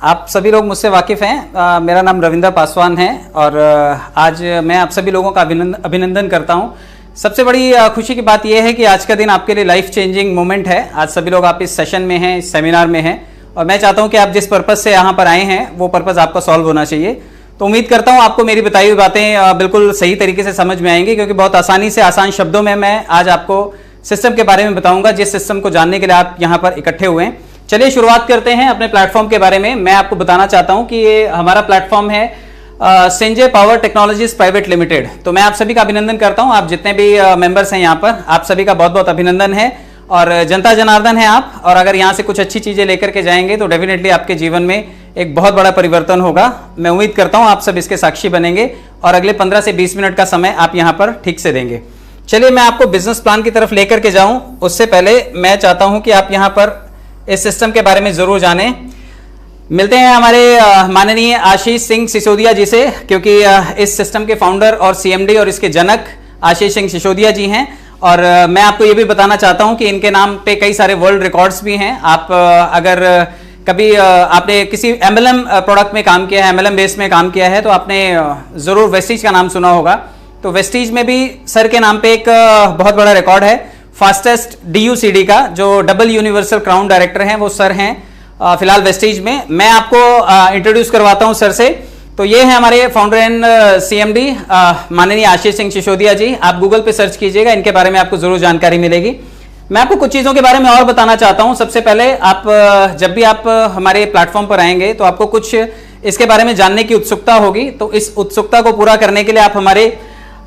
आप सभी लोग मुझसे वाकिफ़ हैं। मेरा नाम रविंद्र पासवान है और आज मैं आप सभी लोगों का अभिनंदन करता हूं। सबसे बड़ी खुशी की बात यह है कि आज का दिन आपके लिए लाइफ चेंजिंग मोमेंट है। आज सभी लोग आप इस सेशन में हैं, इस सेमिनार में हैं और मैं चाहता हूं कि आप जिस पर्पज़ से यहाँ पर आए हैं वो पर्पज़ आपका सॉल्व होना चाहिए। तो उम्मीद करता हूँ आपको मेरी बताई हुई बातें बिल्कुल सही तरीके से समझ में आएंगी, क्योंकि बहुत आसानी से आसान शब्दों में मैं आज आपको सिस्टम के बारे में बताऊंगा, जिस सिस्टम को जानने के लिए आप यहाँ पर इकट्ठे हुए हैं। चलिए शुरुआत करते हैं अपने प्लेटफॉर्म के बारे में। मैं आपको बताना चाहता हूं कि ये हमारा प्लेटफॉर्म है Sanjay power technologies private limited. तो मैं आप सभी का अभिनंदन करता हूं। आप जितने भी मेंबर्स हैं यहाँ पर, आप सभी का बहुत बहुत अभिनंदन है और जनता जनार्दन है आप। और अगर यहाँ से कुछ अच्छी चीजें लेकर के जाएंगे तो डेफिनेटली आपके जीवन में एक बहुत बड़ा परिवर्तन होगा। मैं उम्मीद करता हूँ आप सब इसके साक्षी बनेंगे और अगले 15 से 20 मिनट का समय आप यहाँ पर ठीक से देंगे। चलिए मैं आपको बिजनेस प्लान की तरफ लेकर के जाऊं, उससे पहले मैं चाहता हूं कि आप यहाँ पर इस सिस्टम के बारे में जरूर जानें। मिलते हैं हमारे माननीय आशीष सिंह सिसोदिया जी से, क्योंकि इस सिस्टम के फाउंडर और सीएमडी और इसके जनक आशीष सिंह सिसोदिया जी हैं। और मैं आपको ये भी बताना चाहता हूं कि इनके नाम पे कई सारे वर्ल्ड रिकॉर्ड्स भी हैं। आप अगर कभी आपने किसी एमएलएम प्रोडक्ट में काम किया है, एमएलएम बेस में काम किया है, तो आपने जरूर वेस्टीज का नाम सुना होगा। तो वेस्टीज में भी सर के नाम पे एक बहुत बड़ा रिकॉर्ड है। फास्टेस्ट DUCD का जो डबल यूनिवर्सल क्राउन डायरेक्टर हैं वो सर हैं फिलहाल वेस्टीज में। मैं आपको इंट्रोड्यूस करवाता हूं सर से। तो ये है हमारे फाउंडर एंड CMD माननीय आशीष सिंह सिसोदिया जी। आप गूगल पे सर्च कीजिएगा, इनके बारे में आपको जरूर जानकारी मिलेगी। मैं आपको कुछ चीज़ों के बारे में और बताना चाहता हूं। सबसे पहले आप जब भी आप हमारे प्लेटफॉर्म पर आएंगे तो आपको कुछ इसके बारे में जानने की उत्सुकता होगी। तो इस उत्सुकता को पूरा करने के लिए आप हमारे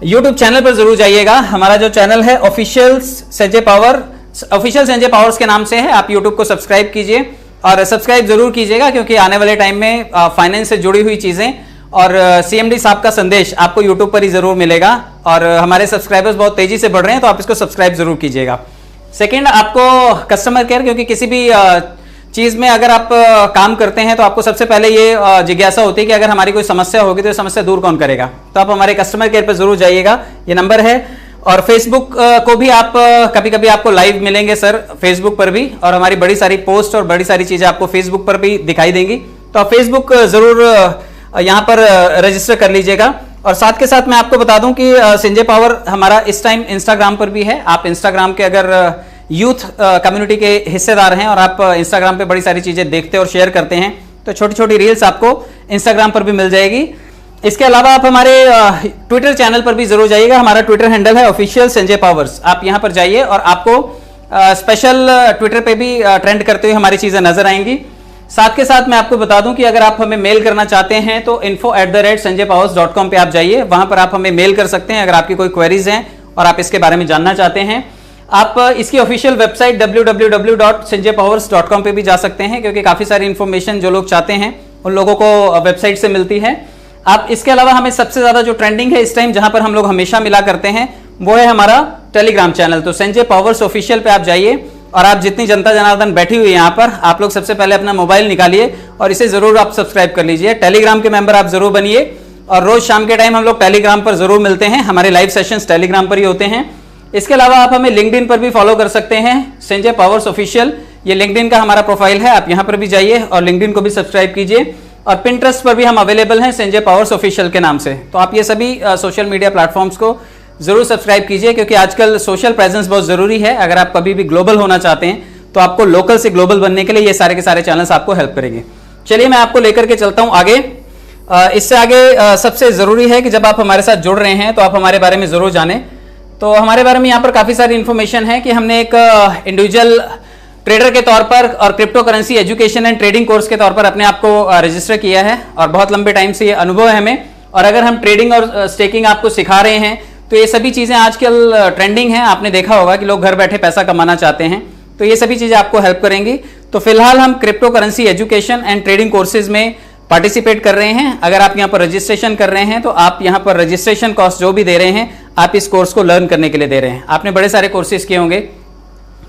YouTube चैनल पर जरूर जाइएगा। हमारा जो चैनल है ऑफिशियल संजय पावर्स के नाम से है। आप YouTube को सब्सक्राइब कीजिए और सब्सक्राइब जरूर कीजिएगा, क्योंकि आने वाले टाइम में फाइनेंस से जुड़ी हुई चीजें और CMD साहब का संदेश आपको YouTube पर ही जरूर मिलेगा। और हमारे सब्सक्राइबर्स बहुत तेजी से बढ़ रहे हैं, तो आप इसको सब्सक्राइब जरूर कीजिएगा। सेकेंड, आपको कस्टमर केयर, क्योंकि किसी भी चीज में अगर आप काम करते हैं तो आपको सबसे पहले ये जिज्ञासा होती है कि अगर हमारी कोई समस्या होगी तो ये समस्या दूर कौन करेगा। तो आप हमारे कस्टमर केयर पर जरूर जाइएगा, ये नंबर है। और फेसबुक को भी आप कभी कभी आपको लाइव मिलेंगे सर फेसबुक पर भी, और हमारी बड़ी सारी पोस्ट और बड़ी सारी चीजें आपको फेसबुक पर भी दिखाई देंगी। तो आप फेसबुक जरूर यहाँ पर रजिस्टर कर लीजिएगा। और साथ के साथ मैं आपको बता दूं कि संजय पावर हमारा इस टाइम इंस्टाग्राम पर भी है। आप इंस्टाग्राम के अगर यूथ कम्युनिटी के हिस्सेदार हैं और आप इंस्टाग्राम पे बड़ी सारी चीजें देखते और शेयर करते हैं, तो छोटी छोटी रील्स आपको इंस्टाग्राम पर भी मिल जाएगी। इसके अलावा आप हमारे ट्विटर चैनल पर भी जरूर जाइएगा। हमारा ट्विटर हैंडल है ऑफिशियल संजय पावर्स। आप यहां पर जाइए और आपको स्पेशल ट्विटर पे भी ट्रेंड करते हुए हमारी चीजें नजर आएंगी। साथ के साथ मैं आपको बता दूं कि अगर आप हमें मेल करना चाहते हैं तो info@sanjaypowers.com पे आप जाइए। वहां पर आप हमें मेल कर सकते हैं अगर आपकी कोई क्वेरीज हैं और आप इसके बारे में जानना चाहते हैं। आप इसकी ऑफिशियल वेबसाइट www.sanjaypowers.com पे भी जा सकते हैं, क्योंकि काफी सारी इंफॉर्मेशन जो लोग चाहते हैं उन लोगों को वेबसाइट से मिलती है। आप इसके अलावा हमें सबसे ज्यादा जो ट्रेंडिंग है इस टाइम, जहां पर हम लोग हमेशा मिला करते हैं, वो है हमारा टेलीग्राम चैनल। तो संजय पावर्स ऑफिशियल पे आप जाइए और आप जितनी जनता जनार्दन बैठी हुई है यहाँ पर, आप लोग सबसे पहले अपना मोबाइल निकालिए और इसे जरूर आप सब्सक्राइब कर लीजिए। टेलीग्राम के मेंबर आप जरूर बनिए और रोज शाम के टाइम हम लोग टेलीग्राम पर जरूर मिलते हैं। हमारे लाइव सेशंस टेलीग्राम पर ही होते हैं। इसके अलावा आप हमें लिंक्डइन पर भी फॉलो कर सकते हैं, संजय पावर्स ऑफिशियल। ये लिंक्डइन का हमारा प्रोफाइल है, आप यहाँ पर भी जाइए और लिंक्डइन को भी सब्सक्राइब कीजिए। और पिंटरेस्ट पर भी हम अवेलेबल हैं संजय पावर्स ऑफिशियल के नाम से। तो आप ये सभी सोशल मीडिया प्लेटफॉर्म्स को जरूर सब्सक्राइब कीजिए, क्योंकि आजकल सोशल प्रेजेंस बहुत जरूरी है। अगर आप कभी भी ग्लोबल होना चाहते हैं तो आपको लोकल से ग्लोबल बनने के लिए ये सारे के सारे चैनल्स आपको हेल्प करेंगे। चलिए मैं आपको लेकर के चलता हूँ आगे। इससे आगे सबसे जरूरी है कि जब आप हमारे साथ जुड़ रहे हैं तो आप हमारे बारे में जरूर जानें। तो हमारे बारे में यहाँ पर काफी सारी इन्फॉर्मेशन है कि हमने एक इंडिविजुअल ट्रेडर के तौर पर और crypto currency education and trading course के तौर पर अपने आप को रजिस्टर किया है और बहुत लंबे टाइम से ये अनुभव है हमें। और अगर हम ट्रेडिंग और स्टेकिंग आपको सिखा रहे हैं तो ये सभी चीजें आजकल ट्रेंडिंग हैं। आपने देखा होगा कि लोग घर बैठे पैसा कमाना चाहते हैं, तो ये सभी चीजें आपको हेल्प करेंगी। तो फिलहाल हम crypto currency education and trading courses में पार्टिसिपेट कर रहे हैं। अगर आप यहाँ पर रजिस्ट्रेशन कर रहे हैं तो आप यहाँ पर रजिस्ट्रेशन कॉस्ट जो भी दे रहे हैं आप इस कोर्स को लर्न करने के लिए दे रहे हैं। आपने बड़े सारे कोर्सेज किए होंगे,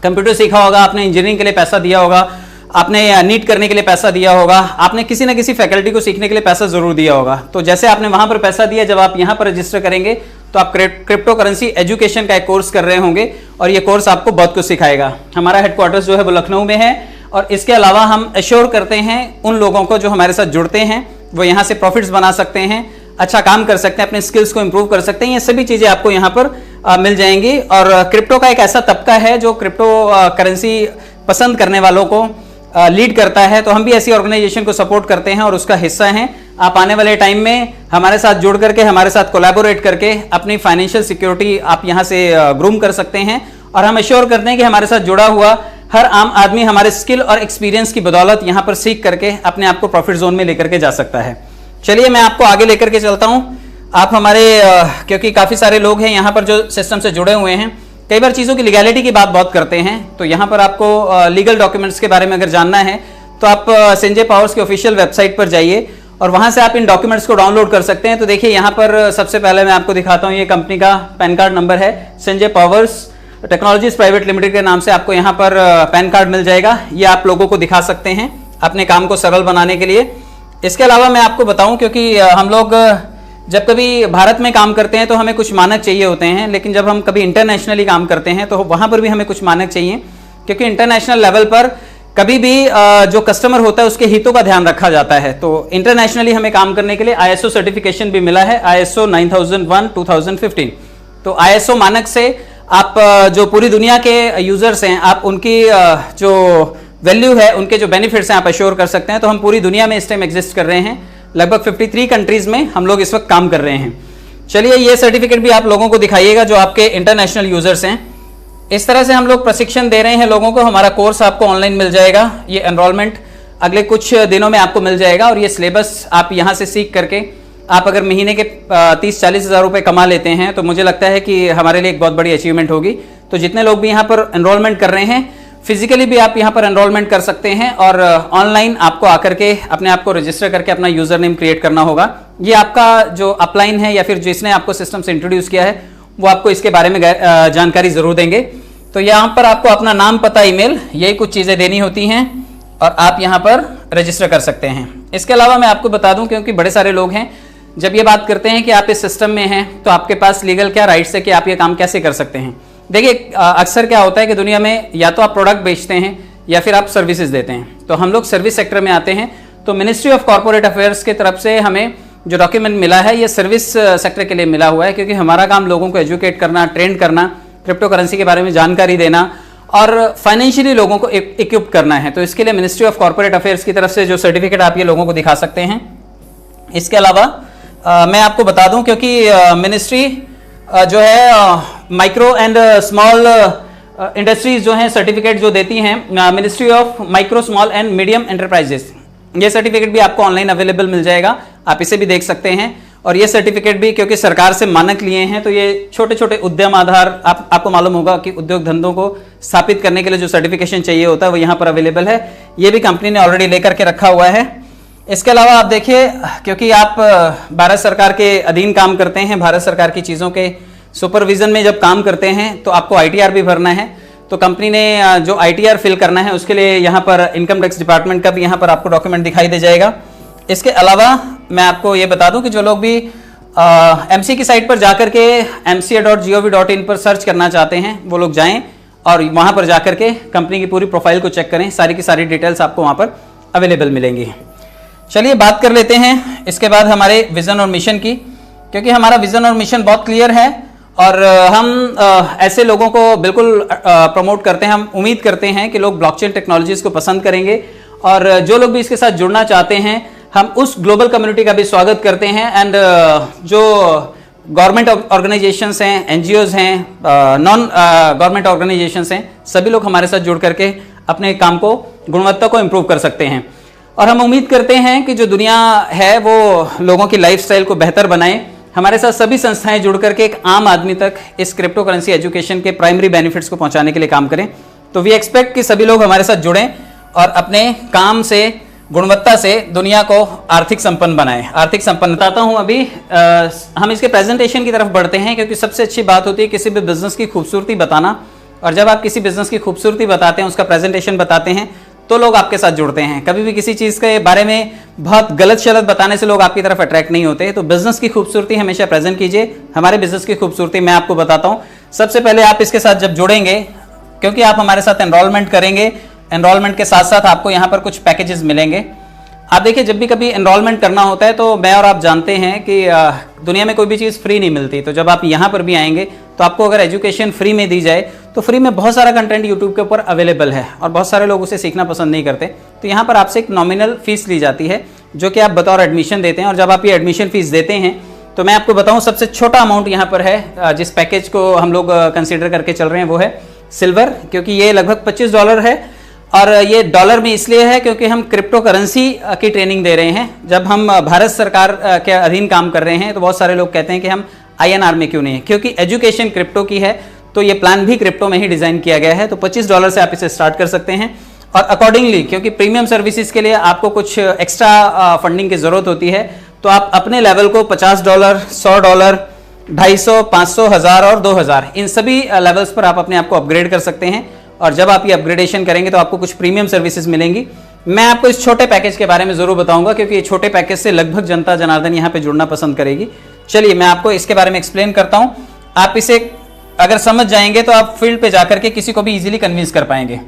कंप्यूटर सीखा होगा, आपने इंजीनियरिंग के लिए पैसा दिया होगा, आपने नीट करने के लिए पैसा दिया होगा, आपने किसी ना किसी फैकल्टी को सीखने के लिए पैसा जरूर दिया होगा। तो जैसे आपने वहां पर पैसा दिया, जब आप यहाँ पर रजिस्टर करेंगे तो आप क्रिप्टो करेंसी एजुकेशन का एक कोर्स कर रहे होंगे और ये कोर्स आपको बहुत कुछ सिखाएगा। हमारा हेडक्वार्टर्स जो है वो लखनऊ में है और इसके अलावा हम एश्योर करते हैं उन लोगों को जो हमारे साथ जुड़ते हैं वो यहाँ से प्रॉफिट्स बना सकते हैं, अच्छा काम कर सकते हैं, अपने स्किल्स को इंप्रूव कर सकते हैं। ये सभी चीजें आपको यहाँ पर मिल जाएंगी। और क्रिप्टो का एक ऐसा तबका है जो क्रिप्टो करेंसी पसंद करने वालों को लीड करता है, तो हम भी ऐसी ऑर्गेनाइजेशन को सपोर्ट करते हैं और उसका हिस्सा हैं। आप आने वाले टाइम में हमारे साथ जुड़ करके, हमारे साथ कोलैबोरेट करके अपनी फाइनेंशियल सिक्योरिटी आप यहाँ से ग्रूम कर सकते हैं। और हम एश्योर करते हैं कि हमारे साथ जुड़ा हुआ हर आम आदमी हमारे स्किल और एक्सपीरियंस की बदौलत यहाँ पर सीख करके अपने आप को प्रॉफिट जोन में लेकर के जा सकता है। चलिए मैं आपको आगे लेकर के चलता हूँ। आप हमारे क्योंकि काफ़ी सारे लोग हैं यहाँ पर जो सिस्टम से जुड़े हुए हैं, कई बार चीज़ों की लीगैलिटी की बात बहुत करते हैं, तो यहाँ पर आपको लीगल डॉक्यूमेंट्स के बारे में अगर जानना है तो आप संजय पावर्स की ऑफिशियल वेबसाइट पर जाइए और वहाँ से आप इन डॉक्यूमेंट्स को डाउनलोड कर सकते हैं। तो देखिए यहाँ पर सबसे पहले मैं आपको दिखाता हूँ, ये कंपनी का पैन कार्ड नंबर है, Sanjay powers technologies private limited के नाम से आपको यहाँ पर पैन कार्ड मिल जाएगा। ये आप लोगों को दिखा सकते हैं अपने काम को सरल बनाने के लिए। इसके अलावा मैं आपको बताऊं, क्योंकि हम लोग जब कभी भारत में काम करते हैं तो हमें कुछ मानक चाहिए होते हैं, लेकिन जब हम कभी इंटरनेशनली काम करते हैं तो वहाँ पर भी हमें कुछ मानक चाहिए, क्योंकि इंटरनेशनल लेवल पर कभी भी जो कस्टमर होता है उसके हितों का ध्यान रखा जाता है। तो इंटरनेशनली हमें काम करने के लिए ISO सर्टिफिकेशन भी मिला है, ISO 9001:2015। तो ISO मानक से आप जो पूरी दुनिया के यूजर्स हैं, आप उनकी जो वैल्यू है, उनके जो बेनिफिट्स हैं आप एश्योर कर सकते हैं। तो हम पूरी दुनिया में इस टाइम एग्जिस्ट कर रहे हैं, लगभग 53 कंट्रीज में हम लोग इस वक्त काम कर रहे हैं। चलिए ये सर्टिफिकेट भी आप लोगों को दिखाइएगा जो आपके इंटरनेशनल यूजर्स हैं। इस तरह से हम लोग प्रशिक्षण दे रहे हैं लोगों को। हमारा कोर्स आपको ऑनलाइन मिल जाएगा, ये एनरोलमेंट अगले कुछ दिनों में आपको मिल जाएगा और ये सिलेबस आप यहाँ से सीख करके आप अगर महीने के 30-40 हज़ार रुपये कमा लेते हैं तो मुझे लगता है कि हमारे लिए एक बहुत बड़ी अचीवमेंट होगी। तो जितने लोग भी यहाँ पर एनरोलमेंट कर रहे हैं, फिजिकली भी आप यहाँ पर एनरोलमेंट कर सकते हैं और ऑनलाइन आपको आकर के अपने आप को रजिस्टर करके अपना यूजर नेम क्रिएट करना होगा। ये आपका जो अपलाइन है या फिर जिसने आपको सिस्टम से इंट्रोड्यूस किया है वो आपको इसके बारे में जानकारी जरूर देंगे। तो यहाँ पर आपको अपना नाम, पता, ईमेल, यही कुछ चीज़ें देनी होती हैं और आप यहाँ पर रजिस्टर कर सकते हैं। इसके अलावा मैं आपको बता दूँ, क्योंकि बड़े सारे लोग हैं जब ये बात करते हैं कि आप इस सिस्टम में हैं तो आपके पास लीगल क्या राइट्स है कि आप ये काम कैसे कर सकते हैं। देखिए अक्सर क्या होता है कि दुनिया में या तो आप प्रोडक्ट बेचते हैं या फिर आप सर्विसेज देते हैं। तो हम लोग सर्विस सेक्टर में आते हैं, तो मिनिस्ट्री ऑफ कॉर्पोरेट अफेयर्स की तरफ से हमें जो डॉक्यूमेंट मिला है ये सर्विस सेक्टर के लिए मिला हुआ है, क्योंकि हमारा काम लोगों को एजुकेट करना, ट्रेन करना, क्रिप्टो करेंसी के बारे में जानकारी देना और फाइनेंशियली लोगों को इक्विप करना है। तो इसके लिए मिनिस्ट्री ऑफ कॉर्पोरेट अफेयर्स की तरफ से जो सर्टिफिकेट आप ये लोगों को दिखा सकते हैं। इसके अलावा मैं आपको बता दूं, क्योंकि मिनिस्ट्री जो है माइक्रो एंड स्मॉल इंडस्ट्रीज जो हैं सर्टिफिकेट जो देती हैं, ministry of micro small and medium enterprises, ये सर्टिफिकेट भी आपको ऑनलाइन अवेलेबल मिल जाएगा, आप इसे भी देख सकते हैं। और ये सर्टिफिकेट भी क्योंकि सरकार से मानक लिए हैं, तो ये छोटे छोटे उद्यम आधार आपको मालूम होगा कि उद्योग धंधों को स्थापित करने के लिए जो सर्टिफिकेशन चाहिए होता है वो यहाँ पर अवेलेबल है। ये भी कंपनी ने ऑलरेडी लेकर के रखा हुआ है। इसके अलावा आप देखिए, क्योंकि आप भारत सरकार के अधीन काम करते हैं, भारत सरकार की चीज़ों के सुपरविजन में जब काम करते हैं तो आपको ITR भी भरना है। तो कंपनी ने जो ITR फिल करना है उसके लिए यहाँ पर इनकम टैक्स डिपार्टमेंट का भी यहाँ पर आपको डॉक्यूमेंट दिखाई दे जाएगा। इसके अलावा मैं आपको ये बता दूं कि जो लोग भी MC की साइट पर जाकर के mca.gov.in पर सर्च करना चाहते हैं वो लोग जाएं और वहाँ पर जाकर के कंपनी की पूरी प्रोफाइल को चेक करें, सारी की सारी डिटेल्स आपको वहाँ पर अवेलेबल मिलेंगी। चलिए बात कर लेते हैं इसके बाद हमारे विजन और मिशन की, क्योंकि हमारा विजन और मिशन बहुत क्लियर है और हम ऐसे लोगों को बिल्कुल प्रमोट करते हैं। हम उम्मीद करते हैं कि लोग ब्लॉकचेन टेक्नोलॉजीज को पसंद करेंगे और जो लोग भी इसके साथ जुड़ना चाहते हैं हम उस ग्लोबल कम्युनिटी का भी स्वागत करते हैं। एंड जो गवर्नमेंट ऑर्गेनाइजेशंस हैं, NGOs हैं, नॉन गवर्नमेंट ऑर्गेनाइजेशंस हैं, सभी लोग हमारे साथ जुड़ करके अपने काम को, गुणवत्ता को इम्प्रूव कर सकते हैं। और हम उम्मीद करते हैं कि जो दुनिया है वो लोगों की लाइफस्टाइल को बेहतर बनाए। हमारे साथ सभी संस्थाएं जुड़ करके एक आम आदमी तक इस क्रिप्टो करेंसी एजुकेशन के प्राइमरी बेनिफिट्स को पहुंचाने के लिए काम करें। तो वी एक्सपेक्ट कि सभी लोग हमारे साथ जुड़ें और अपने काम से, गुणवत्ता से दुनिया को आर्थिक संपन्न बनाएं। आर्थिक संपन्न बताता हूं अभी। हम इसके प्रेजेंटेशन की तरफ बढ़ते हैं, क्योंकि सबसे अच्छी बात होती है किसी भी बिजनेस की खूबसूरती बताना। और जब आप किसी बिजनेस की खूबसूरती बताते हैं, उसका प्रेजेंटेशन बताते हैं, तो लोग आपके साथ जुड़ते हैं। कभी भी किसी चीज़ के बारे में बहुत गलत शलत बताने से लोग आपकी तरफ अट्रैक्ट नहीं होते। तो बिजनेस की खूबसूरती हमेशा प्रेजेंट कीजिए। हमारे बिजनेस की खूबसूरती मैं आपको बताता हूँ। सबसे पहले आप इसके साथ जब जुड़ेंगे, क्योंकि आप हमारे साथ एनरोलमेंट करेंगे, एनरोलमेंट के साथ साथ आपको यहाँ पर कुछ पैकेजेस मिलेंगे। आप देखिए, जब भी कभी एनरोलमेंट करना होता है तो मैं और आप जानते हैं कि दुनिया में कोई भी चीज़ फ्री नहीं मिलती। तो जब आप यहाँ पर भी आएंगे तो आपको अगर एजुकेशन फ्री में दी जाए तो फ्री में बहुत सारा कंटेंट यूट्यूब के ऊपर अवेलेबल है और बहुत सारे लोग उसे सीखना पसंद नहीं करते। तो यहाँ पर आपसे एक नॉमिनल फीस ली जाती है जो कि आप बतौर एडमिशन देते हैं। और जब आप ये एडमिशन फीस देते हैं तो मैं आपको बताऊँ, सबसे छोटा अमाउंट यहाँ पर है जिस पैकेज को हम लोग कंसिडर करके चल रहे हैं वो है सिल्वर, क्योंकि ये लगभग $25 है। और ये डॉलर में इसलिए है क्योंकि हम क्रिप्टो करेंसी की ट्रेनिंग दे रहे हैं। जब हम भारत सरकार के अधीन काम कर रहे हैं तो बहुत सारे लोग कहते हैं कि हम INR में क्यों नहीं है, क्योंकि एजुकेशन क्रिप्टो की है तो ये प्लान भी क्रिप्टो में ही डिजाइन किया गया है। तो $25 से आप इसे स्टार्ट कर सकते हैं। और अकॉर्डिंगली, क्योंकि प्रीमियम सर्विसेज के लिए आपको कुछ एक्स्ट्रा फंडिंग की जरूरत होती है, तो आप अपने लेवल को $50, $100, 250, 500, 1000 और 2000 इन सभी लेवल्स पर आप अपने आप को अपग्रेड कर सकते हैं। और जब आप ये अपग्रेडेशन करेंगे तो आपको कुछ प्रीमियम सर्विसेज मिलेंगी। मैं आपको इस छोटे पैकेज के बारे में जरूर बताऊंगा, क्योंकि ये छोटे पैकेज से लगभग जनता जनार्दन यहाँ पे जुड़ना पसंद करेगी। चलिए मैं आपको इसके बारे में एक्सप्लेन करता हूँ। आप इसे अगर समझ जाएंगे तो आप फील्ड पे जाकर के किसी को भी इजीली कन्विंस कर पाएंगे।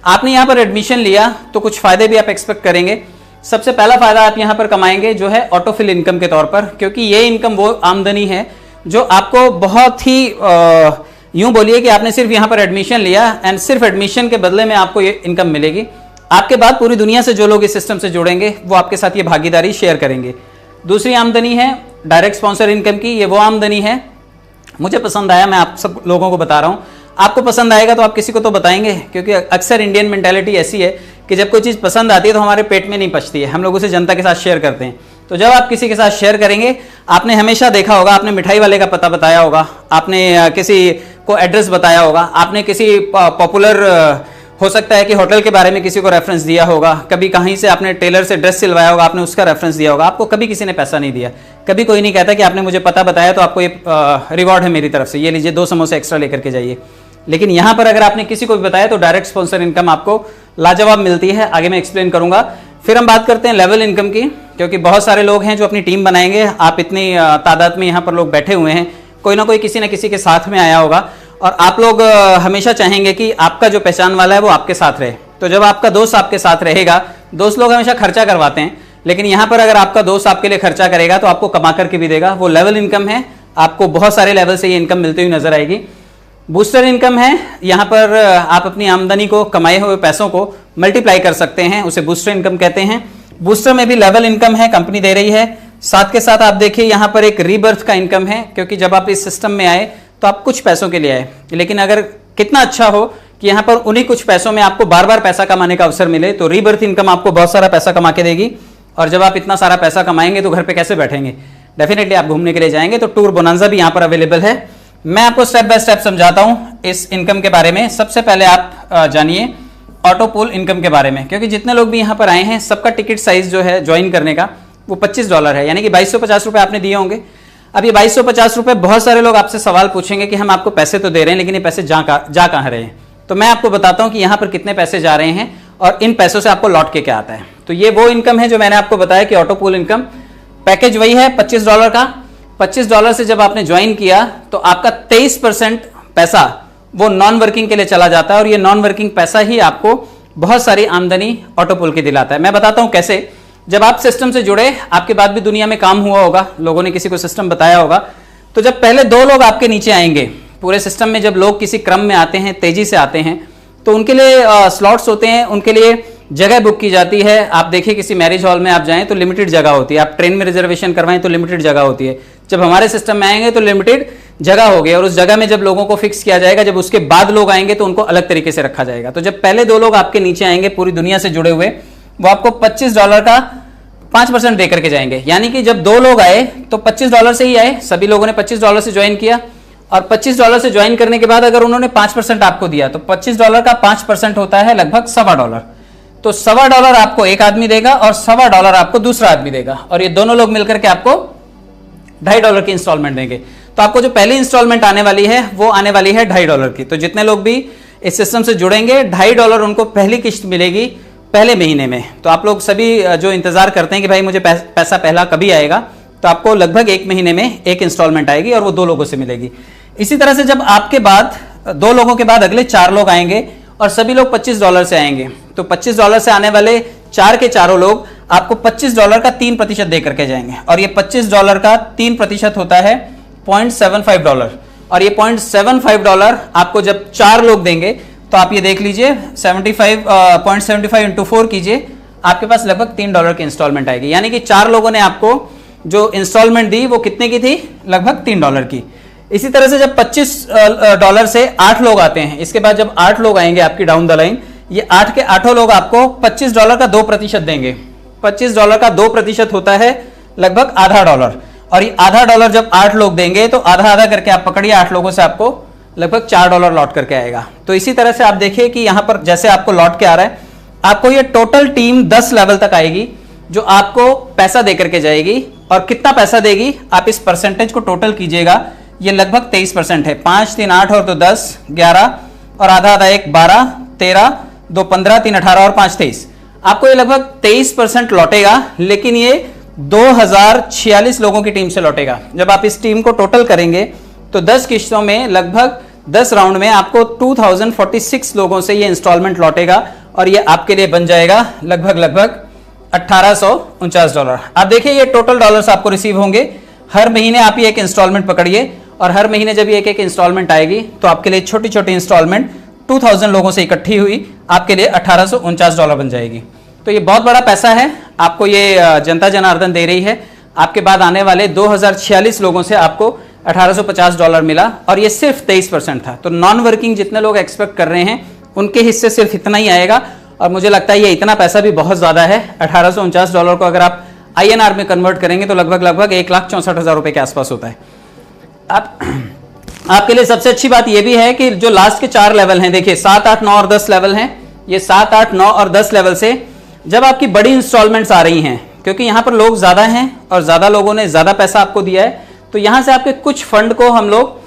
आपने यहाँ पर एडमिशन लिया तो कुछ फायदे भी आप एक्सपेक्ट करेंगे। सबसे पहला फायदा आप यहाँ पर कमाएंगे जो है ऑटोफिल इनकम के तौर पर, क्योंकि ये इनकम वो आमदनी है जो आपको बहुत ही यूं बोलिए कि आपने सिर्फ यहाँ पर एडमिशन लिया एंड सिर्फ एडमिशन के बदले में आपको ये इनकम मिलेगी। आपके बाद पूरी दुनिया से जो लोग इस सिस्टम से जुड़ेंगे वो आपके साथ ये भागीदारी शेयर करेंगे। दूसरी आमदनी है डायरेक्ट स्पॉन्सर इनकम की। ये वो आमदनी है, मुझे पसंद आया, मैं आप सब लोगों को बता रहा हूँ। आपको पसंद आएगा तो आप किसी को तो बताएंगे, क्योंकि अक्सर इंडियन मेंटालिटी ऐसी है कि जब कोई चीज़ पसंद आती है तो हमारे पेट में नहीं पचती है, हम लोग उसे जनता के साथ शेयर करते हैं। तो जब आप किसी के साथ शेयर करेंगे, आपने हमेशा देखा होगा, आपने मिठाई वाले का पता बताया होगा, आपने किसी को एड्रेस बताया होगा, आपने किसी पॉपुलर हो सकता है कि होटल के बारे में किसी को रेफरेंस दिया होगा, कभी कहीं से आपने टेलर से ड्रेस सिलवाया होगा, आपने उसका रेफरेंस दिया होगा। आपको कभी किसी ने पैसा नहीं दिया, कभी कोई नहीं कहता कि आपने मुझे पता बताया तो आपको ये रिवॉर्ड है मेरी तरफ से, ये लीजिए 2 समोसे एक्स्ट्रा लेकर के जाइए। लेकिन यहाँ पर अगर आपने किसी को भी बताया तो डायरेक्ट स्पॉन्सर इनकम आपको लाजवाब मिलती है। आगे मैं एक्सप्लेन करूंगा। फिर हम बात करते हैं लेवल इनकम की, क्योंकि बहुत सारे लोग हैं जो अपनी टीम बनाएंगे। आप इतनी तादाद में यहाँ पर लोग बैठे हुए हैं, कोई ना कोई किसी न किसी के साथ में आया होगा और आप लोग हमेशा चाहेंगे कि आपका जो पहचान वाला है वो आपके साथ रहे। तो जब आपका दोस्त आपके साथ रहेगा, दोस्त लोग हमेशा खर्चा करवाते हैं, लेकिन यहाँ पर अगर आपका दोस्त आपके लिए खर्चा करेगा तो आपको कमा करके भी देगा। वो लेवल इनकम है, आपको बहुत सारे लेवल से ये इनकम मिलती हुई नजर आएगी। बूस्टर इनकम है, यहाँ पर आप अपनी आमदनी को, कमाए हुए पैसों को मल्टीप्लाई कर सकते हैं, उसे बूस्टर इनकम कहते हैं। बूस्टर में भी लेवल इनकम है, कंपनी दे रही है। साथ के साथ आप देखिए यहाँ पर एक रीबर्थ का इनकम है, क्योंकि जब आप इस सिस्टम में आए तो आप कुछ पैसों के लिए आए, लेकिन अगर कितना अच्छा हो कि यहाँ पर उन्हीं कुछ पैसों में आपको बार बार पैसा कमाने का अवसर मिले, तो रीबर्थ इनकम आपको बहुत सारा पैसा कमा के देगी। और जब आप इतना सारा पैसा कमाएंगे तो घर पे कैसे बैठेंगे, डेफिनेटली आप घूमने के लिए जाएंगे। तो टूर बोनांजा भी यहाँ पर अवेलेबल है। मैं आपको स्टेप बाय स्टेप समझाता हूँ इस इनकम के बारे में। सबसे पहले आप जानिए ऑटो पूल इनकम के बारे में, क्योंकि जितने लोग भी यहाँ पर आए हैं सबका टिकट साइज जो है ज्वाइन करने का वो $25 है, यानी कि 2250 रुपये आपने दिए होंगे। अब ये 2250 रुपये, बहुत सारे लोग आपसे सवाल पूछेंगे कि हम आपको पैसे तो दे रहे हैं लेकिन ये पैसे जा कहाँ रहे हैं। तो मैं आपको बताता हूँ कि यहाँ पर कितने पैसे जा रहे हैं और इन पैसों से आपको लौट के क्या आता है। तो ये वो इनकम है जो मैंने आपको बताया कि ऑटो पूल इनकम। पैकेज वही है $25 का। $25 से जब आपने ज्वाइन किया तो आपका 23% पैसा वो नॉन वर्किंग के लिए चला जाता है, और ये नॉन वर्किंग पैसा ही आपको बहुत सारी आमदनी ऑटो पूल की दिलाता है। मैं बताता हूं कैसे। जब आप सिस्टम से जुड़े, आपके बाद भी दुनिया में काम हुआ होगा, लोगों ने किसी को सिस्टम बताया होगा, तो जब पहले 2 लोग आपके नीचे आएंगे पूरे सिस्टम में, जब लोग किसी क्रम में आते हैं, तेजी से आते हैं, तो उनके लिए स्लॉट्स होते हैं, उनके लिए जगह बुक की जाती है। आप देखिए किसी मैरिज हॉल में आप जाएं तो लिमिटेड जगह होती है, आप ट्रेन में रिजर्वेशन करवाएं तो लिमिटेड जगह होती है। जब हमारे सिस्टम में आएंगे तो लिमिटेड जगह होगी, और उस जगह में जब लोगों को फिक्स किया जाएगा, जब उसके बाद लोग आएंगे तो उनको अलग तरीके से रखा जाएगा। तो जब पहले 2 लोग आपके नीचे आएंगे पूरी दुनिया से जुड़े हुए, वो आपको $25 का 5% दे करके जाएंगे। यानी कि जब 2 लोग आए तो $25 से ही आए, सभी लोगों ने $25 से ज्वाइन किया, और $25 से ज्वाइन करने के बाद अगर उन्होंने 5% आपको दिया तो $25 का 5% होता है लगभग $1.25। तो $1.25 आपको एक आदमी देगा और $1.25 आपको दूसरा आदमी देगा, और ये दोनों लोग मिलकर के आपको $2.5 की इंस्टॉलमेंट देंगे। तो आपको जो पहली इंस्टॉलमेंट आने वाली है वो आने वाली है $2.5 की। तो जितने लोग भी इस सिस्टम से जुड़ेंगे, $2.5 उनको पहली किस्त मिलेगी पहले महीने में। तो आप लोग सभी जो इंतजार करते हैं कि भाई मुझे पैसा पहला कभी आएगा, तो आपको लगभग 1 महीने में एक इंस्टॉलमेंट आएगी, और वो 2 लोगों से मिलेगी। इसी तरह से जब आपके बाद 2 लोगों के बाद अगले 4 लोग आएंगे और सभी लोग $25 से आएंगे, तो $25 से आने वाले चार के चारों लोग आपको $25 का 3% दे करके जाएंगे, और ये $25 का 3% होता है $0.75, और ये $0.75 आपको जब चार लोग देंगे तो आप ये देख लीजिए 0.75 इंटू 4 कीजिए, आपके पास लगभग $3 की इंस्टॉलमेंट आएगी। यानी कि चार लोगों ने आपको जो इंस्टॉलमेंट दी वो कितने की थी? लगभग $3 की। इसी तरह से जब $25 से 8 लोग आते हैं, इसके बाद जब 8 लोग आएंगे आपकी डाउन द लाइन, ये 8 के 8 लोग आपको $25 का 2% देंगे। $25 का 2% होता है लगभग $0.5, और ये $0.5 जब 8 लोग देंगे तो आधा आधा करके आप पकड़िए, 8 लोगों से आपको लगभग $4 लौट करके आएगा। तो इसी तरह से आप देखिए कि यहां पर जैसे आपको लौट के आ रहा है, आपको ये टोटल टीम 10 लेवल तक आएगी जो आपको पैसा दे करके जाएगी। और कितना पैसा देगी आप इस परसेंटेज को टोटल कीजिएगा, ये लगभग 23% है। 5 3 8 और 2 10 11 और आधा आधा 1 12 13 2 15 3 18 और 5 23, आपको ये लगभग 23% लौटेगा। लेकिन ये 2046 लोगों की टीम से लौटेगा। जब आप इस टीम को टोटल करेंगे तो 10 किश्तों में लगभग 10 राउंड में आपको 2046 लोगों से ये इंस्टॉलमेंट लौटेगा, और ये आपके लिए बन जाएगा लगभग $1849। आप देखिए ये टोटल डॉलर्स आपको रिसीव होंगे। हर महीने आप ये एक इंस्टॉलमेंट पकड़िए, और हर महीने जब ये एक इंस्टॉलमेंट आएगी तो आपके लिए छोटी छोटी इंस्टॉलमेंट 2000 लोगों से इकट्ठी हुई आपके लिए $1849 बन जाएगी। तो ये बहुत बड़ा पैसा है, आपको ये जनता जनार्दन दे रही है। आपके बाद आने वाले 2046 लोगों से आपको $1850 मिला, और ये सिर्फ 23% था। तो नॉन वर्किंग जितने लोग एक्सपेक्ट कर रहे हैं उनके हिस्से सिर्फ इतना ही आएगा, और मुझे लगता है ये इतना पैसा भी बहुत ज्यादा है। $1849 को अगर आप INR में कन्वर्ट करेंगे तो लगभग 1,64,000 रुपए के आसपास होता है। आपके लिए सबसे अच्छी बात यह भी है कि जो लास्ट के 4 लेवल हैं, देखिए 7 8 9 और 10 लेवल हैं। ये 7 8 9 और 10 लेवल से जब आपकी बड़ी इंस्टॉलमेंट्स आ रही हैं, क्योंकि यहां पर लोग ज्यादा हैं और ज्यादा लोगों ने ज्यादा पैसा आपको दिया है, तो यहां से आपके कुछ फंड को हम लोग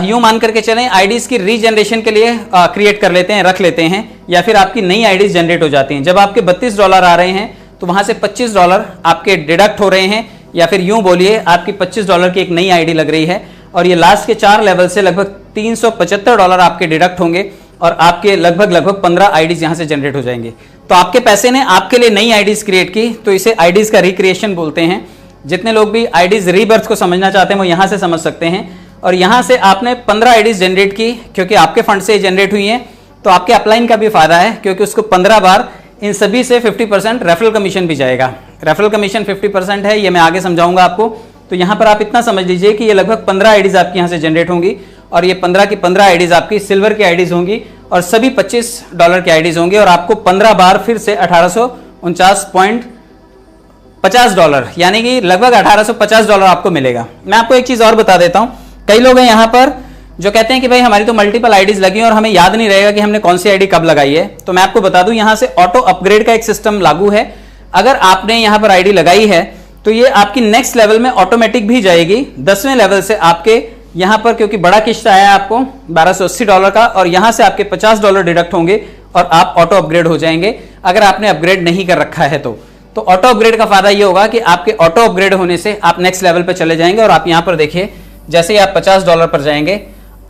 यूं मान करके चलें आईडीज की रीजनरेशन के लिए क्रिएट कर लेते हैं, रख लेते हैं, या फिर आपकी नई आईडीज जनरेट हो जाती हैं। जब आपके $32 आ रहे हैं तो वहां से $25 आपके डिडक्ट हो रहे हैं, या फिर यूं बोलिए आपकी $25 की एक नई आईडी लग रही है, और ये लास्ट के 4 लेवल से लगभग $375 आपके डिडक्ट होंगे, और आपके लगभग 15 आईडीज यहां से जनरेट हो जाएंगे। तो आपके पैसे ने आपके लिए नई आईडीज क्रिएट की, तो इसे आईडीज का रिक्रिएशन बोलते हैं। जितने लोग भी आईडीज रीबर्थ को समझना चाहते हैं वो यहां से समझ सकते हैं। और यहां से आपने 15 आईडीज जनरेट की, क्योंकि आपके फंड से जनरेट हुई हैं, तो आपके अपलाइन का भी फायदा है, क्योंकि उसको 15 बार इन सभी से 50% रेफरल कमीशन भी जाएगा। रेफरल कमीशन 50% है, ये मैं आगे समझाऊंगा आपको। तो यहां पर आप इतना समझ लीजिए कि ये लगभग 15 आईडीज आपकी यहां से जनरेट होंगी, और ये 15 की 15 आईडीज आपकी सिल्वर की आईडीज होंगी, और सभी $25 की आईडीज होंगी, और आपको 15 बार फिर से $1849.50 यानी कि लगभग $1850 आपको मिलेगा। मैं आपको एक चीज और बता देता हूं, कई लोग हैं यहां पर जो कहते हैं कि भाई हमारी तो मल्टीपल आईडीज लगी और हमें याद नहीं रहेगा कि हमने कौन सी आईडी कब लगाई है। तो मैं आपको बता दूं, यहां से ऑटो अपग्रेड का एक सिस्टम लागू है। अगर आपने यहां पर आईडी लगाई है तो ये आपकी नेक्स्ट लेवल में ऑटोमेटिक भी जाएगी। 10वें लेवल से आपके यहां पर, क्योंकि बड़ा किस्त आया आपको $1280 का, और यहां से आपके $50 डिडक्ट होंगे और आप ऑटो अपग्रेड हो जाएंगे। अगर आपने अपग्रेड नहीं कर रखा है तो ऑटो अपग्रेड का फायदा ये होगा कि आपके ऑटो अपग्रेड होने से आप नेक्स्ट लेवल पर चले जाएंगे। और आप यहां पर देखिए, जैसे ही आप $50 पर जाएंगे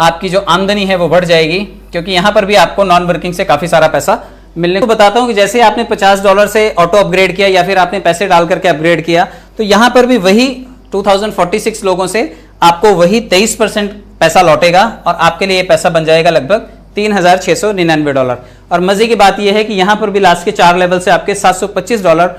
आपकी जो आमदनी है वो बढ़ जाएगी, क्योंकि यहां पर भी आपको नॉन वर्किंग से काफी सारा पैसा मिलने को बताता हूं कि जैसे आपने $50 से ऑटो अपग्रेड किया, या फिर आपने पैसे डाल करके अपग्रेड किया, तो यहां पर भी वही 2046 लोगों से आपको वही 23% पैसा लौटेगा, और आपके लिए पैसा बन जाएगा लगभग $3699। और मजे की बात यह है कि यहां पर भी लास्ट के 4 लेवल से आपके $725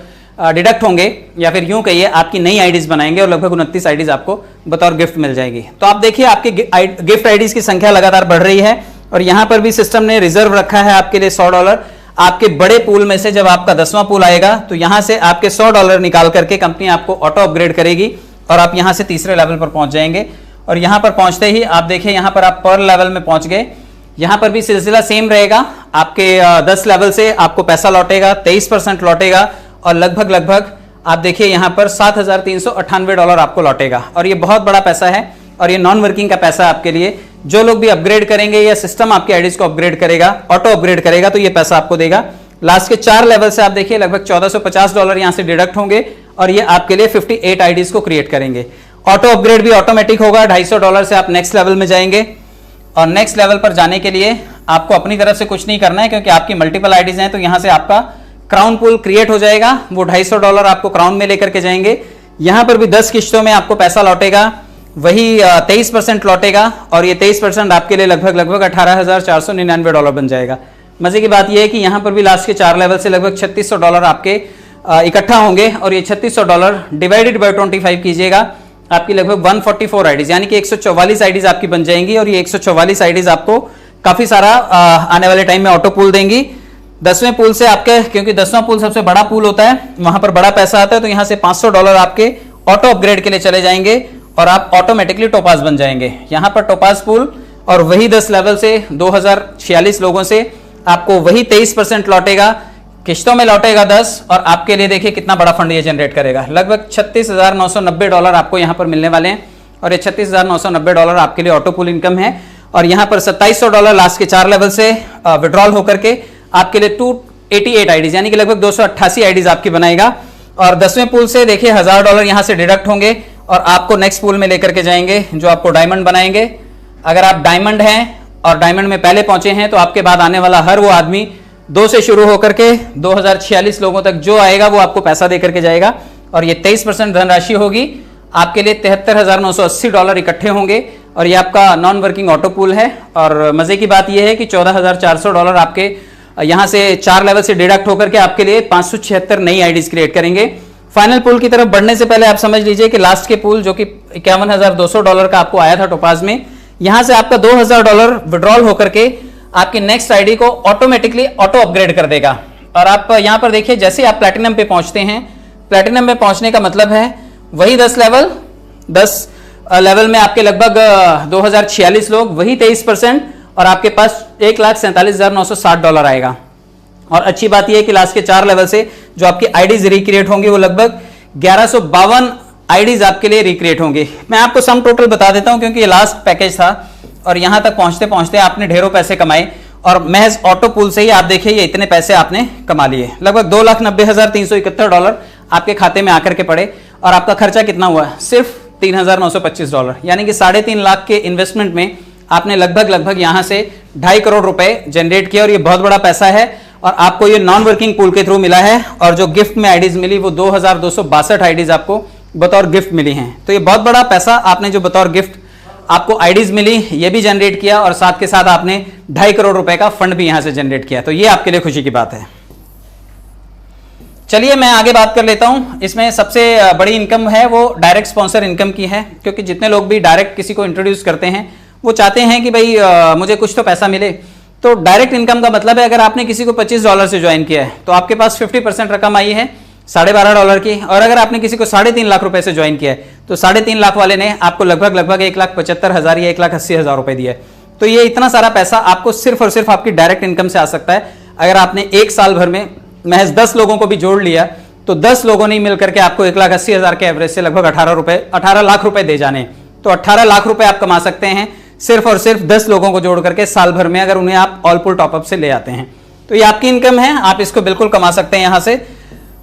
डिडक्ट होंगे, या फिर यूं कहिए आपकी नई आईडीज बनाएंगे, और लगभग 29 आईडीज आपको बतौर गिफ्ट मिल जाएगी। तो आप देखिए आपके गिफ्ट आईडीज की संख्या लगातार बढ़ रही है, और यहां पर भी सिस्टम ने रिजर्व रखा है आपके लिए $100। आपके बड़े पूल में से जब आपका 10वां पूल आएगा तो यहां से आपके $100 निकाल करके कंपनी आपको ऑटो अपग्रेड करेगी, और आप यहां से तीसरे लेवल पर पहुंच जाएंगे। और यहां पर पहुंचते ही आप देखिए यहां पर आप पर लेवल में पहुंच गए। यहां पर भी सिलसिला सेम रहेगा, आपके 10 लेवल से आपको पैसा लौटेगा, 23% लौटेगा, और लगभग आप देखिए यहां पर $7398 आपको लौटेगा। और ये बहुत बड़ा पैसा है, और ये नॉन वर्किंग का पैसा आपके लिए। जो लोग भी अपग्रेड करेंगे या सिस्टम आपके आईडीज को अपग्रेड करेगा, ऑटो अपग्रेड करेगा, तो ये पैसा आपको देगा। लास्ट के 4 लेवल से आप देखिए लगभग $1450 यहां से डिडक्ट होंगे, और ये आपके लिए 58 आईडीज को क्रिएट करेंगे। ऑटो अपग्रेड भी ऑटोमेटिक होगा, $250 से आप नेक्स्ट लेवल में जाएंगे, और नेक्स्ट लेवल पर जाने के लिए आपको अपनी तरफ से कुछ नहीं करना है क्योंकि आपकी मल्टीपल आईडीज हैं, तो यहां से आपका क्राउन पूल क्रिएट हो जाएगा। वो $250 आपको क्राउन में लेकर के जाएंगे। यहां पर भी 10 किश्तों में आपको पैसा लौटेगा, वही 23% लौटेगा और ये 23% आपके लिए लगभग $18,499 बन जाएगा। मजे की बात यह है कि यहां पर भी लास्ट के 4 लेवल से लगभग $3600 आपके इकट्ठा होंगे और ये $3600 डिवाइडेड बाय 25 कीजिएगा, आपकी लगभग 144 आईडीज यानी कि 144 आईडीज आपकी बन जाएंगी और ये 144 आईडीज आपको काफी सारा आने वाले टाइम में ऑटो पूल देंगी। 10वें पूल से आपके, क्योंकि 10वां पूल सबसे बड़ा पूल होता है, वहां पर बड़ा पैसा आता है, तो यहां से $500 आपके ऑटो अपग्रेड के लिए चले जाएंगे और आप ऑटोमेटिकली टोपाज बन जाएंगे। यहां पर टोपाज पूल और वही 10 लेवल से 2046 लोगों से आपको वही 23% लौटेगा, किश्तों में लौटेगा 10 और आपके लिए देखिए कितना बड़ा फंड ये जनरेट करेगा। लगभग $36,990 आपको यहां पर मिलने वाले हैं और ये $36,990 आपके लिए ऑटो पूल इनकम है। और यहां पर $2700 लास्ट के 4 लेवल से विड्रॉल होकर के आपके लिए 288 आईडीज यानी कि लगभग 288 आईडीज आपकी बनाएगा। और 10वें पूल से देखिए $1000 यहां से डिडक्ट होंगे और आपको नेक्स्ट पूल में लेकर के जाएंगे जो आपको डायमंड बनाएंगे। अगर आप डायमंड हैं और डायमंड में पहले पहुंचे हैं तो आपके बाद आने वाला हर वो आदमी 2 से शुरू होकर के 2046 लोगों तक जो आएगा वो आपको पैसा देकर के जाएगा और ये 23% धनराशि होगी, आपके लिए $73,980 इकट्ठे होंगे और ये आपका नॉन वर्किंग ऑटो पूल है। और मजे की बात यह है कि $14,400 आपके यहां से 4 लेवल से डिडक्ट होकर के आपके लिए 576 नई आईडीज क्रिएट करेंगे। फाइनल पूल की तरफ बढ़ने से पहले आप समझ लीजिए कि लास्ट के पूल जो कि $51,200 का आपको आया था टोपाज में, यहां से आपका $2,000 विड्रॉल होकर के आपकी नेक्स्ट आईडी को ऑटोमेटिकली ऑटो अपग्रेड कर देगा। और आप यहां पर देखिए जैसे आप प्लैटिनम पे पहुंचते हैं, प्लैटिनम में पहुंचने का मतलब है वही 10 लेवल में आपके लगभग 2046 लोग, वही 23% और आपके पास $1,47,960 आएगा। और अच्छी बात यह है कि लास्ट के 4 लेवल से जो आपकी आईडीज रिक्रिएट होंगी वो लगभग 1152 आईडीज आपके लिए रिक्रिएट होंगे। मैं आपको सम टोटल बता देता हूं क्योंकि ये लास्ट पैकेज था और यहां तक पहुंचते पहुंचते आपने ढेरों पैसे कमाए और महज ऑटो पूल से ही आप देखिए ये इतने पैसे आपने कमा लिए। लगभग $2,90,371 आपके खाते में आकर के पड़े और आपका खर्चा कितना हुआ? सिर्फ $3,925 यानी कि 3.5 लाख के इन्वेस्टमेंट में आपने लगभग यहां से 2.5 करोड़ रुपए जनरेट किया और ये बहुत बड़ा पैसा है और आपको ये नॉन वर्किंग पूल के थ्रू मिला है। और जो गिफ्ट में आईडीज मिली वो 2,262 आईडीज आपको बतौर गिफ्ट मिली हैं। तो ये बहुत बड़ा पैसा आपने जो बतौर गिफ्ट आपको आईडीज मिली ये भी जनरेट किया और साथ के साथ आपने 2.5 करोड़ रुपए का फंड भी यहां से जनरेट किया, तो ये आपके लिए खुशी की बात है। चलिए मैं आगे बात कर लेता हूं। इसमें सबसे बड़ी इनकम है वो डायरेक्ट स्पॉन्सर इनकम की है, क्योंकि जितने लोग भी डायरेक्ट किसी को इंट्रोड्यूस करते हैं वो चाहते हैं कि भाई मुझे कुछ तो पैसा मिले। तो डायरेक्ट इनकम का मतलब है अगर आपने किसी को $25 से ज्वाइन किया है तो आपके पास 50% रकम आई है $12.5 की, और अगर आपने किसी को 3.5 लाख रुपए से ज्वाइन किया है तो 3.5 लाख वाले ने आपको लगभग 1,75,000 या 1,80,000 रुपए दिया है। तो ये इतना सारा पैसा आपको सिर्फ और सिर्फ आपकी डायरेक्ट इनकम से आ सकता है। अगर आपने एक साल भर में महज 10 लोगों को भी जोड़ लिया तो 10 लोगों ने मिलकर के आपको 1,80,000 के एवरेज से लगभग 18 लाख रुपए दे जाने। तो 18 लाख रुपए आप कमा सकते हैं सिर्फ और सिर्फ 10 लोगों को जोड़ करके साल भर में, अगर उन्हें आप ऑल पूल टॉपअप से ले आते हैं। तो ये आपकी इनकम है, आप इसको बिल्कुल कमा सकते हैं यहां से।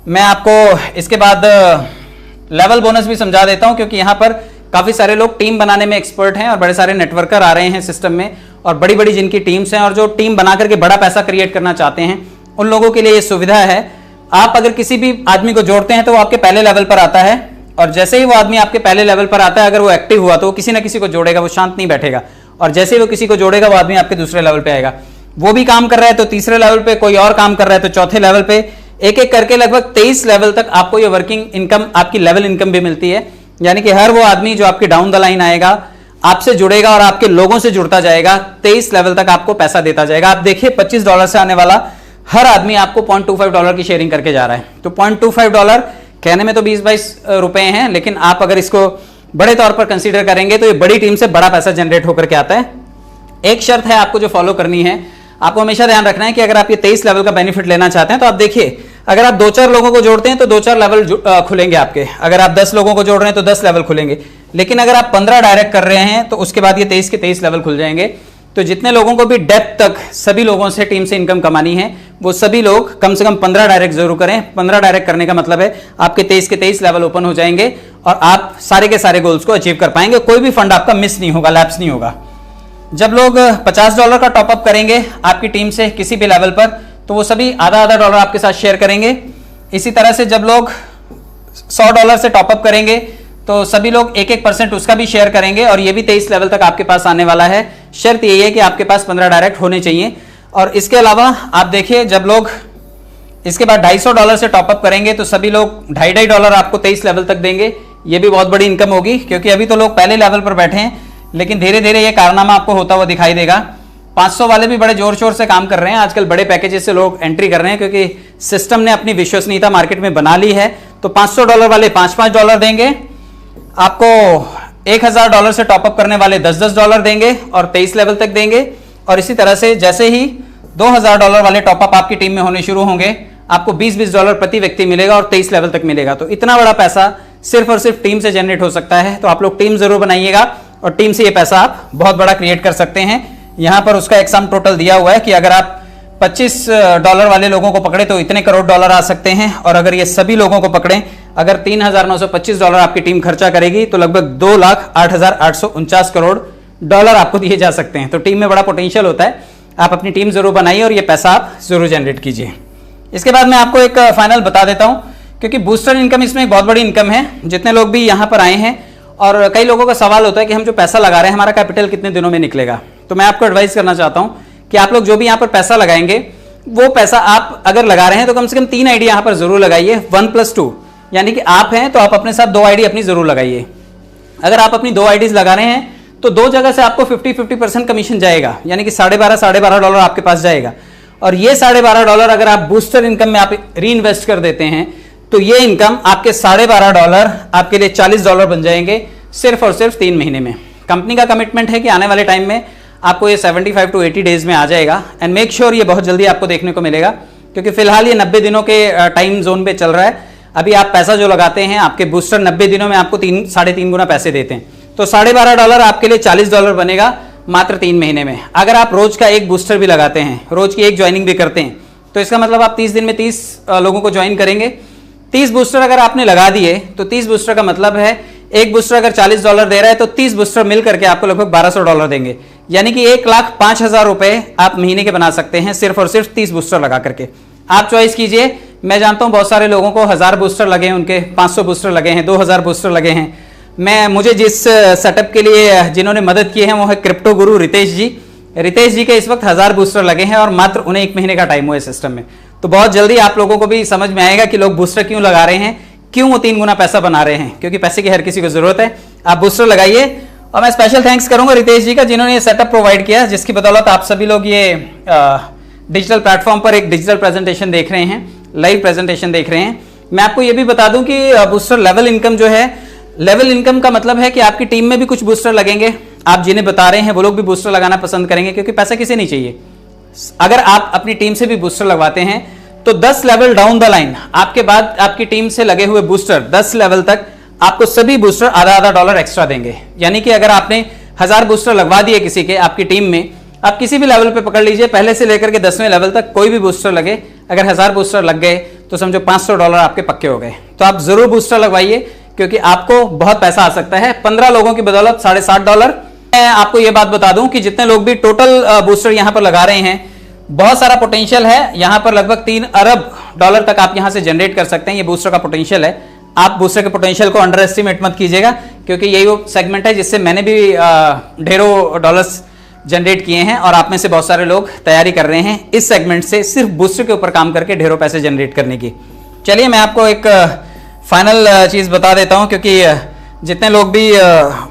मैं आपको इसके बाद लेवल बोनस भी समझा देता हूं, क्योंकि यहां पर काफी सारे लोग टीम बनाने में एक्सपर्ट हैं और बड़े सारे नेटवर्कर आ रहे हैं सिस्टम में, और बड़ी बड़ी जिनकी टीम्स हैं और जो टीम बना करके बड़ा पैसा क्रिएट करना चाहते हैं उन लोगों के लिए ये सुविधा है। आप अगर किसी भी आदमी को जोड़ते हैं तो वो आपके पहले लेवल पर आता है, और जैसे ही वो आदमी आपके पहले लेवल पर आता है अगर वो एक्टिव हुआ तो वो किसी ना किसी को जोड़ेगा, वो शांत नहीं बैठेगा, और जैसे ही वो किसी को जोड़ेगा वो आदमी आपके दूसरे लेवल पे आएगा। वो भी काम कर रहा है तो तीसरे लेवल पे, कोई और काम कर रहा है तो चौथे लेवल पे, एक एक करके लगभग 23 लेवल तक आपको ये वर्किंग इनकम, आपकी लेवल इनकम भी मिलती है। यानी कि हर वो आदमी जो आपके डाउन द लाइन आएगा आपसे जुड़ेगा और आपके लोगों से जुड़ता जाएगा, 23 लेवल तक आपको पैसा देता जाएगा। आप देखिए $25 से आने वाला हर आदमी आपको $0.25 की शेयरिंग करके जा रहा है। तो $0.25 कहने में तो 20-22 रुपए हैं, लेकिन आप अगर इसको बड़े तौर पर कंसीडर करेंगे तो ये बड़ी टीम से बड़ा पैसा जनरेट होकर के आता है। एक शर्त है आपको जो फॉलो करनी है, आपको हमेशा ध्यान रखना है कि अगर आप ये 23 लेवल का बेनिफिट लेना चाहते हैं तो आप देखिए, अगर आप 2-4 लोगों को जोड़ते हैं तो 2-4 लेवल खुलेंगे आपके। अगर आप 10 लोगों को जोड़ रहे हैं तो 10 लेवल खुलेंगे, लेकिन अगर आप 15 डायरेक्ट कर रहे हैं तो उसके बाद ये 23 के 23 लेवल खुल जाएंगे। तो जितने लोगों को भी डेप्थ तक सभी लोगों से टीम से इनकम कमानी है वो सभी लोग कम से कम 15 डायरेक्ट जरूर करें। 15 डायरेक्ट करने का मतलब है आपके 23 के 23 लेवल ओपन हो जाएंगे और आप सारे के सारे गोल्स को अचीव कर पाएंगे। कोई भी फंड आपका मिस नहीं होगा, लैप्स नहीं होगा। जब लोग $50 का टॉपअप करेंगे आपकी टीम से किसी भी लेवल पर, तो वो सभी आधा आधा डॉलर आपके साथ शेयर करेंगे। इसी तरह से जब लोग $100 से टॉपअप करेंगे तो सभी लोग 1-1% उसका भी शेयर करेंगे, और ये भी 23 लेवल तक आपके पास आने वाला है। शर्त यही है कि आपके पास 15 डायरेक्ट होने चाहिए। और इसके अलावा आप देखिए, जब लोग इसके बाद $250 से टॉपअप करेंगे तो सभी लोग $2.5 आपको 23 लेवल तक देंगे। ये भी बहुत बड़ी इनकम होगी, क्योंकि अभी तो लोग पहले लेवल पर बैठे हैं, लेकिन धीरे धीरे ये कारनामा आपको होता हुआ दिखाई देगा। 500 वाले भी बड़े जोर शोर से काम कर रहे हैं, आजकल बड़े पैकेजेस से लोग एंट्री कर रहे हैं, क्योंकि सिस्टम ने अपनी विश्वसनीयता मार्केट में बना ली है। तो $500 वाले $5-5 देंगे आपको, $1000 से टॉपअप करने वाले $10-10 देंगे और 23 लेवल तक देंगे। और इसी तरह से जैसे ही $2000 वाले टॉपअप आपकी टीम में होने शुरू होंगे, आपको $20-20 प्रति व्यक्ति मिलेगा और 23 लेवल तक मिलेगा। तो इतना बड़ा पैसा सिर्फ और सिर्फ टीम से जनरेट हो सकता है। तो आप लोग टीम जरूर बनाइएगा, और टीम से ये पैसा आप बहुत बड़ा क्रिएट कर सकते हैं। यहां पर उसका एक सम टोटल दिया हुआ है कि अगर आप $25 वाले लोगों को पकड़े तो इतने करोड़ डॉलर आ सकते हैं, और अगर ये सभी लोगों को पकड़े, अगर $3,925 आपकी टीम खर्चा करेगी तो लगभग 2,08,849 करोड़ डॉलर आपको दिए जा सकते हैं। तो टीम में बड़ा पोटेंशियल होता है, आप अपनी टीम जरूर बनाइए और ये पैसा आप जरूर जनरेट कीजिए। इसके बाद मैं आपको एक फाइनल बता देता हूं, क्योंकि बूस्टर इनकम इसमें एक बहुत बड़ी इनकम है। जितने लोग भी यहां पर आए हैं, और कई लोगों का सवाल होता है कि हम जो पैसा लगा रहे हैं हमारा कैपिटल कितने दिनों में निकलेगा, तो मैं आपको एडवाइस करना चाहता हूं कि आप लोग जो भी यहां पर पैसा लगाएंगे, वो पैसा आप अगर लगा रहे हैं तो कम से कम 3 आईडी यहां पर जरूर लगाइए, 1+2, यानी कि आप हैं तो आप अपने साथ 2 आईडी अपनी जरूर लगाइए। अगर आप अपनी 2 आईडीज लगा रहे हैं तो 2 जगह से आपको 50-50% कमीशन जाएगा, यानी कि $12.5 आपके पास जाएगा। और ये $12.5 अगर आप बूस्टर इनकम में आप री इन्वेस्ट कर देते हैं तो ये इनकम आपके $12.5 आपके लिए $40 बन जाएंगे सिर्फ और सिर्फ 3 महीने में। कंपनी का कमिटमेंट है कि आने वाले टाइम में आपको ये 75 to 80 डेज में आ जाएगा, एंड मेक श्योर ये बहुत जल्दी आपको देखने को मिलेगा, क्योंकि फिलहाल ये 90 दिनों के टाइम जोन पे चल रहा है। अभी आप पैसा जो लगाते हैं, आपके बूस्टर 90 दिनों में आपको 3-3.5 गुना पैसे देते हैं, तो $12.5 आपके लिए $40 बनेगा मात्र 3 महीने में। अगर आप रोज का एक बूस्टर भी लगाते हैं, रोज की एक ज्वाइनिंग भी करते हैं, तो इसका मतलब आप 30 दिन में 30 लोगों को ज्वाइन करेंगे। 30 बूस्टर अगर आपने लगा दिए तो 30 बूस्टर का मतलब है, एक बूस्टर अगर $40 दे रहा है तो 30 बूस्टर मिल करके आपको लगभग $1200 देंगे, यानी कि 1,05,000 रुपए आप महीने के बना सकते हैं सिर्फ और सिर्फ 30 बूस्टर लगा करके। आप चॉइस कीजिए। मैं जानता हूं बहुत सारे लोगों को 1000 बूस्टर लगे हैं, उनके 500 बूस्टर लगे हैं, 2000 बूस्टर लगे हैं। मुझे जिस सेटअप के लिए जिन्होंने मदद की है वो है क्रिप्टो गुरु रितेश जी। रितेश जी के इस वक्त 1000 बूस्टर लगे हैं और मात्र उन्हें 1 महीने का टाइम हुआ है सिस्टम में। तो बहुत जल्दी आप लोगों को भी समझ में आएगा कि लोग बूस्टर क्यों लगा रहे हैं, क्यों वो 3 गुना पैसा बना रहे हैं, क्योंकि पैसे की हर किसी को जरूरत है। आप बूस्टर लगाइए। और मैं स्पेशल थैंक्स करूंगा रितेश जी का, जिन्होंने ये सेटअप प्रोवाइड किया, जिसकी बदौलत आप सभी लोग ये डिजिटल प्लेटफॉर्म पर एक डिजिटल प्रेजेंटेशन देख रहे हैं, लाइव प्रेजेंटेशन देख रहे हैं। मैं आपको ये भी बता दूं कि बूस्टर लेवल इनकम जो है, लेवल इनकम का मतलब है कि आपकी टीम में भी कुछ बूस्टर लगेंगे। आप जिन्हें बता रहे हैं वो लोग भी बूस्टर लगाना पसंद करेंगे, क्योंकि पैसा किसे नहीं चाहिए। अगर आप अपनी टीम से भी बूस्टर लगवाते हैं तो 10 लेवल डाउन द लाइन आपके बाद आपकी टीम से लगे हुए बूस्टर 10 लेवल तक आपको सभी बूस्टर आधा $1 एक्स्ट्रा देंगे। यानी कि अगर आपने 1000 बूस्टर लगवा दिए किसी के आपकी टीम में, आप किसी भी लेवल पे पकड़ लीजिए, पहले से लेकर के 10वें लेवल तक कोई भी बूस्टर लगे, अगर 1000 बूस्टर लग गए तो समझो $500 आपके पक्के हो गए। तो आप जरूर बूस्टर लगवाइए, क्योंकि आपको बहुत पैसा आ सकता है। 15 लोगों की बदौलत $60.5। मैं आपको यह बात बता दूं कि जितने लोग भी टोटल बूस्टर यहां पर लगा रहे हैं, बहुत सारा पोटेंशियल है। यहां पर लगभग $3 अरब तक आप यहां से जनरेट कर सकते हैं। ये बूस्टर का पोटेंशियल है। आप बूस्टर के पोटेंशियल को अंडर एस्टिमेट मत कीजिएगा, क्योंकि यही वो सेगमेंट है जिससे मैंने भी ढेरों डॉलर्स जनरेट किए हैं, और आप में से बहुत सारे लोग तैयारी कर रहे हैं इस सेगमेंट से सिर्फ बूस्टर के ऊपर काम करके ढेरों पैसे जनरेट करने की। चलिए मैं आपको एक फाइनल चीज बता देता हूं, क्योंकि जितने लोग भी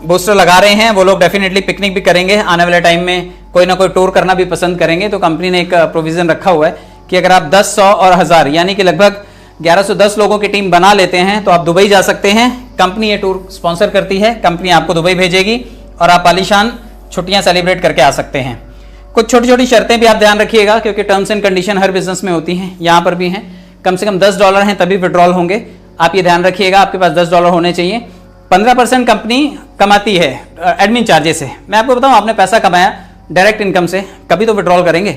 बूस्टर लगा रहे हैं वो लोग डेफिनेटली पिकनिक भी करेंगे आने वाले टाइम में, कोई ना कोई टूर करना भी पसंद करेंगे। तो कंपनी ने एक प्रोविजन रखा हुआ है कि अगर आप 10, 100 और 1000 यानी कि लगभग 1110 लोगों की टीम बना लेते हैं तो आप दुबई जा सकते हैं। कंपनी ये टूर स्पॉन्सर करती है, कंपनी आपको दुबई भेजेगी और आप आलीशान छुट्टियां सेलिब्रेट करके आ सकते हैं। कुछ छोटी छोटी शर्तें भी आप ध्यान रखिएगा, क्योंकि terms and condition her business में होती हैं, यहाँ पर भी हैं। कम से कम $10 हैं तभी विड्रॉल होंगे, आप ये ध्यान रखिएगा। आपके पास $10 होने चाहिए। 15% कंपनी कमाती है एडमिन चार्जेस से। मैं आपको बताऊं, आपने पैसा कमाया डायरेक्ट इनकम से, कभी तो विड्रॉल करेंगे।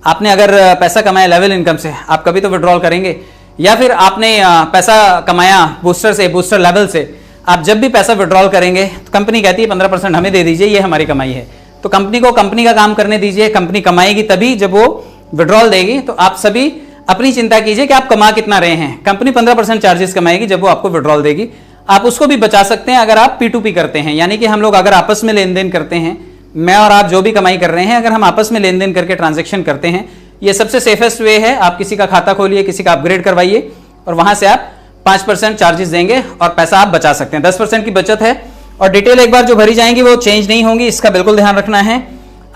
आपने अगर पैसा कमाया लेवल इनकम से, आप कभी तो विड्रॉल करेंगे। या फिर आपने पैसा कमाया बूस्टर से, बूस्टर लेवल से, आप जब भी पैसा विड्रॉल करेंगे तो कंपनी कहती है 15% हमें दे दीजिए, ये हमारी कमाई है। तो कंपनी को कंपनी का काम करने दीजिए, कंपनी कमाएगी तभी जब वो विड्रॉल देगी। तो आप सभी अपनी चिंता कीजिए कि आप कमा कितना रहे हैं। कंपनी 15% चार्जेस कमाएगी जब वो आपको विड्रॉल देगी। आप उसको भी बचा सकते हैं अगर आप P2P करते हैं, यानी कि हम लोग अगर आपस में लेन देन करते हैं, मैं और आप जो भी कमाई कर रहे हैं, अगर हम आपस में लेन देन करके ट्रांजेक्शन करते हैं, ये सबसे सेफेस्ट वे है। आप किसी का खाता खोलिए, किसी का अपग्रेड करवाइए और वहां से आप 5% चार्जेस देंगे और पैसा आप बचा सकते हैं। 10% की बचत है और डिटेल एक बार जो भरी जाएंगी वो चेंज नहीं होंगी, इसका बिल्कुल ध्यान रखना है।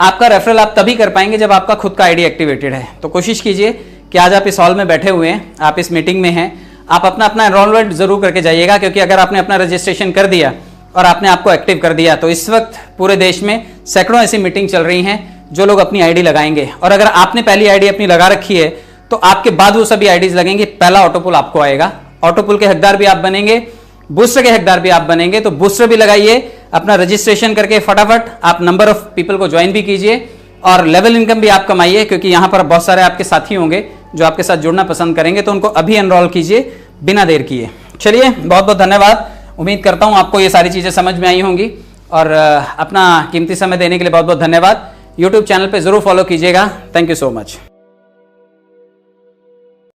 आपका रेफरल आप तभी कर पाएंगे जब आपका खुद का आईडी एक्टिवेटेड है। तो कोशिश कीजिए कि आज आप इस हॉल में बैठे हुए हैं, आप इस मीटिंग में हैं, आप अपना अपना एनरोलमेंट जरूर करके जाइएगा, क्योंकि अगर आपने अपना रजिस्ट्रेशन कर दिया और आपने आपको एक्टिव कर दिया तो इस वक्त पूरे देश में सैकड़ों ऐसी मीटिंग चल रही हैं जो लोग अपनी आईडी लगाएंगे। और अगर आपने पहली आईडी अपनी लगा रखी है तो आपके बाद वो सभी आईडीज लगेंगे, पहला ऑटोपुल आपको आएगा। ऑटोपुल के हकदार भी आप बनेंगे, बूस्टर के हकदार भी आप बनेंगे। तो बूस्टर भी लगाइए, अपना रजिस्ट्रेशन करके फटाफट आप नंबर ऑफ पीपल को ज्वाइन भी कीजिए और लेवल इनकम भी आप कमाइए, क्योंकि यहां पर बहुत सारे आपके साथी होंगे जो आपके साथ जुड़ना पसंद करेंगे। तो उनको अभी एनरोल कीजिए बिना देर किए। चलिए, बहुत बहुत धन्यवाद। उम्मीद करता हूं आपको ये सारी चीजें समझ में आई होंगी और अपना कीमती समय देने के लिए बहुत बहुत धन्यवाद। यूट्यूब चैनल पे जरूर फॉलो कीजिएगा। Thank you so much.